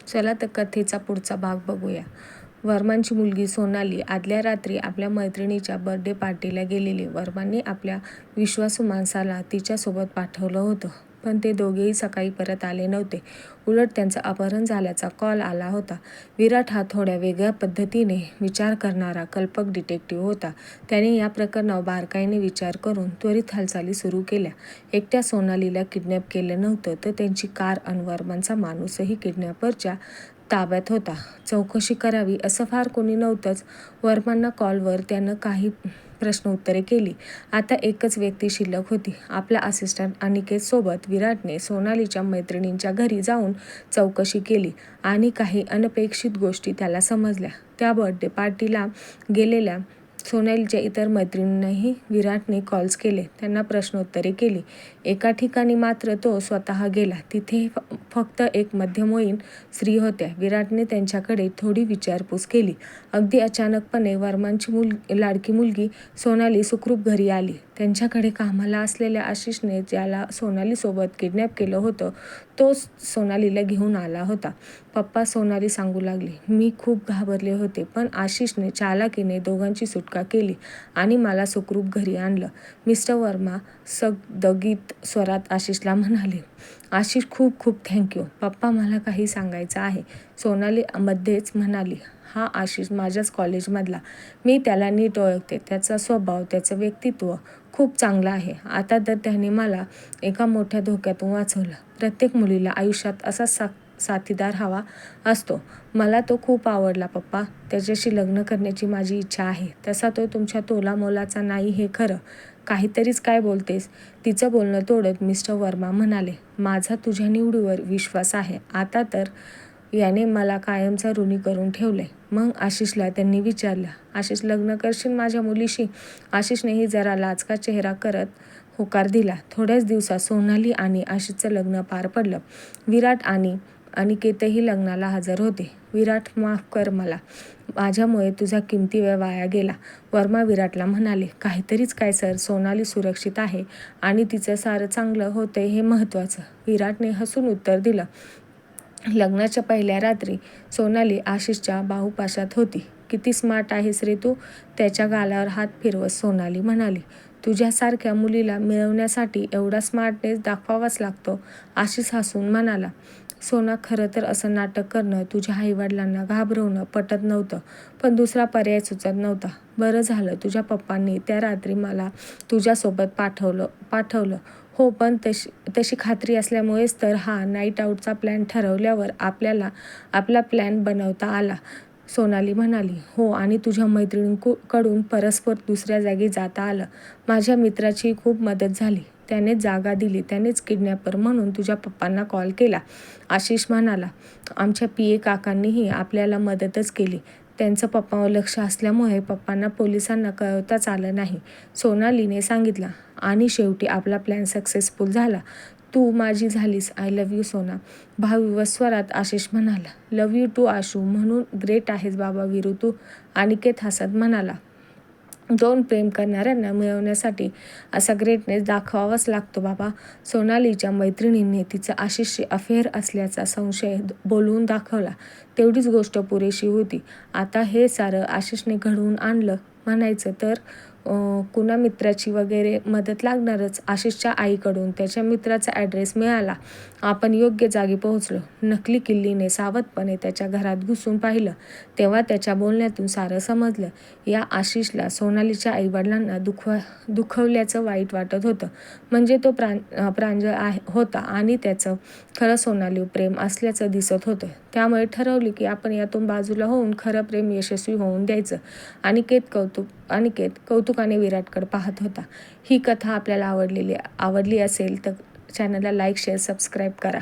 चला तर कथेचा पुढचा भाग बघूया. वर्मांची मुलगी सोनाली आदल्या रात्री आपल्या मैत्रिणीच्या बर्थडे पार्टीला गेलेली. वर्मांनी आपल्या विश्वासू माणसाला तिच्यासोबत पाठवलं होतं, पण ते दोघेही सकाळी परत आले नव्हते. उलट त्यांचं अपहरण झाल्याचा कॉल आला होता. विराट हा थोड्या वेगळ्या पद्धतीने विचार करणारा कल्पक डिटेक्टिव्ह होता. त्याने या प्रकरणावर बारकाईने विचार करून त्वरित हालचाली सुरू केल्या. एकट्या सोनालीला किडनॅप केलं नव्हतं, तर त्यांची कार आणि वर्मांचा माणूसही किडनॅपरच्या ताब्यात होता. चौकशी करावी असं फार कोणी नव्हतंच. वर्मांना कॉलवर त्यानं काही प्रश्न उत्तरे केली. आता एकच व्यक्ती शिल्लक होती, आपला असिस्टंट अनिकेतसोबत. विराटने सोनालीच्या मैत्रिणींच्या घरी जाऊन चौकशी केली आणि काही अनपेक्षित गोष्टी त्याला समजल्या. त्या बर्थडे पार्टीला गेलेल्या सोनालीच्या इतर मैत्रिणींनाही विराटने कॉल्स केले, त्यांना प्रश्नोत्तरे केली. एका ठिकाणी मात्र तो स्वतः गेला. तिथे फक्त एक मध्यमवयीन स्त्री होत्या. विराटने त्यांच्याकडे थोडी विचारपूस केली. अगदी अचानकपणे वर्मांची लाडकी मुलगी सोनाली सुखरूप घरी आली. त्यांच्याकडे कामाला असलेल्या आशिषने ज्याला सोनालीसोबत किडनॅप केलं होतं, तोच सोनालीला घेऊन आला होता. पप्पा, सोनाली सांगू लागली. मी खूप घाबरले होते, पण आशिषने चालाकीने दोघांची सुटका केली आणि मला सुखरूप घरी आणलं. मिस्टर वर्मा सगदगीत स्वरात आशिषला म्हणाले. आशिष, खूप खूप थँक्यू. पप्पा, मला काही सांगायचं आहे, सोनाली मध्येच म्हणाली. हा आशिष माझ्याच कॉलेजमधला. मी त्याला नीट ओळखते. त्याचा स्वभाव, त्याचं व्यक्तित्व खूप चांगलं आहे. आता तर त्याने मला एका मोठ्या धोक्यातून वाचवलं. प्रत्येक मुलीला आयुष्यात असा साथीदार हवा असतो. मला तो खूप आवडला पप्पा. त्याच्याशी लग्न करण्याची माझी इच्छा आहे. तसा तो तुमच्या तोलामोलाचा नाही हे खरं. काहीतरीच काय बोलतेस? तिचं बोलणं तोडत मिस्टर वर्मा म्हणाले. माझा तुझ्या निवडीवर विश्वास आहे. आता तर याने मला कायमचा ऋणी करून ठेवलंय. मग आशिषला त्यांनी विचारलं. आशिष, लग्न करशील माझ्या मुलीशी? आशिषनेही जरा लाजका चेहरा करत होकार दिला. थोड्याच दिवसात सोनाली आणि आशिषचं लग्न पार पडलं. विराट आणि अनिकेतही लग्नाला हजर होते. विराट, माफ कर मला. माझ्यामुळे तुझा किमती वेळ वाया गेला. वर्मा विराटला म्हणाले. काहीतरीच काय सर, सोनाली सुरक्षित आहे आणि तिचं सारं चांगलं होतंय हे महत्त्वाचं. विराटने हसून उत्तर दिलं. लग्नाच्या पहिल्या रात्री सोनाली आशिषच्या बाहुपाशात होती. किती स्मार्ट आहेस रे तू, त्याच्या गालावर हात फिरवत सोनाली म्हणाली. तुझ्यासारख्या मुलीला मिळवण्यासाठी एवढा स्मार्टनेस दाखवावाच लागतो, आशिष हसून म्हणाला. सोना, खरं तर असं नाटक करणं, तुझ्या आईवडिलांना घाबरवणं पटत नव्हतं, पण दुसरा पर्याय सुचत नव्हता. बरं झालं तुझ्या पप्पांनी त्या रात्री मला तुझ्यासोबत पाठवलं. हो, पण तशी खात्री असल्यामुळेच तर हा नाईट आऊटचा प्लॅन ठरवल्यावर आपल्याला आपला प्लॅन बनवता आला, सोनाली म्हणाली. हो, आणि तुझ्या मैत्रिणींकडून परस्पर दुसऱ्या जागी जाता आलं. माझ्या मित्राची खूप मदत झाली. त्यानेच जागा दिली. त्यानेच किडनॅपर म्हणून तुझ्या पप्पांना कॉल केला, आशिष म्हणाला. आमच्या पीए काकांनीही आपल्याला मदतच केली. त्यांचं पप्पांवर लक्ष असल्यामुळे पप्पांना पोलिसांना कळवताच आलं नाही, सोनालीने सांगितलं. आणि शेवटी आपला प्लॅन सक्सेसफुल झाला. तू माझी झालीस. आय लव्ह यू सोना, भावविवश स्वरात आशिष म्हणाला. Love you too Ashu. म्हणून ग्रेट आहेस बाबा वीरू तू, अनिकेत हसत म्हणाला. दोन प्रेम करणाऱ्यांना मिळवण्यासाठी असा ग्रेटनेस दाखवावाच लागतो बाबा. सोनालीच्या मैत्रिणींनी तिचं आशिषशी अफेअर असल्याचा संशय बोलवून दाखवला. तेवढीच गोष्ट पुरेशी होती. आता हे सारं आशिषने घडवून आणलं म्हणायचं तर कुणा मित्राची वगैरे मदत लागणारच. आशिषच्या आईकडून त्याच्या मित्राचा ॲड्रेस मिळाला. आपण योग्य जागी पोहोचलो. नकली किल्लीने सावधपणे त्याच्या घरात घुसून पाहिलं, तेव्हा त्याच्या बोलण्यातून सारं समजलं. या आशिषला सोनालीच्या आईवडिलांना दुखवल्याचं वाईट वाटत होतं. म्हणजे तो प्रांजळ होता आणि त्याचं खरं सोनालीवर प्रेम असल्याचं दिसत होतं. त्यामुळे ठरवले की आपण यातून बाजूला होऊन खरं प्रेम यशस्वी होऊन द्यायचं. अनिकेत कौतुकाने विराटकडे पाहत होता. ही कथा आपल्याला आवडली असेल तर चॅनलला लाईक, शेअर, सबस्क्राईब करा.